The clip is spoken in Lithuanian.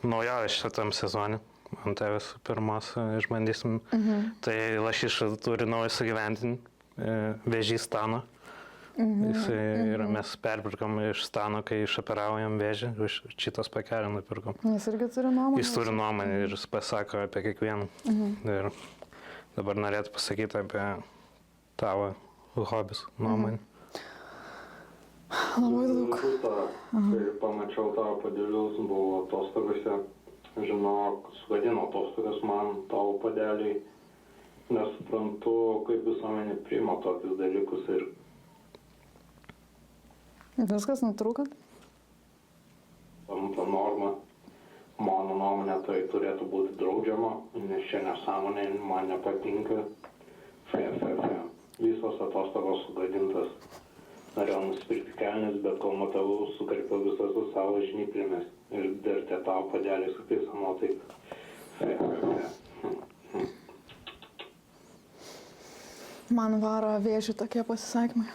naujovė šitam sezonė. Ant visų pirmas išbandysim. Tai Lašiša turi naują sugyventinį, Vėžys Stano. Mes perpirkom iš Stano, kai išoperavom Vėžį, šitas pakelį nupirkom. Jis irgi turi nuomonę? Jis turi nuomonę ir jis pasako apie kiekvieną. Ir dabar norėtų pasakyti apie tavo hobius nuomonę. Labai daug. Kai pamačiau tavo padėlius, buvo atostogose, žinok, sugadino atostogas man tavo padėliai, nesuprantu, kaip visuomenė priima tokius dalykus ir Viskas nutrūko? tampa norma. Mano nuomonė tai turėtų būti draudžiama, nes čia nesąmonė, man nepatinka. Visos atostogos sugadintas. Norėjau nusipirkti kelnes, bet kol matavau, sukarpiau visas su savo žnyplėmis ir dar tie tavo padėliai su pisa nuotaika. Man varo Vėžį tokie pasisakymai.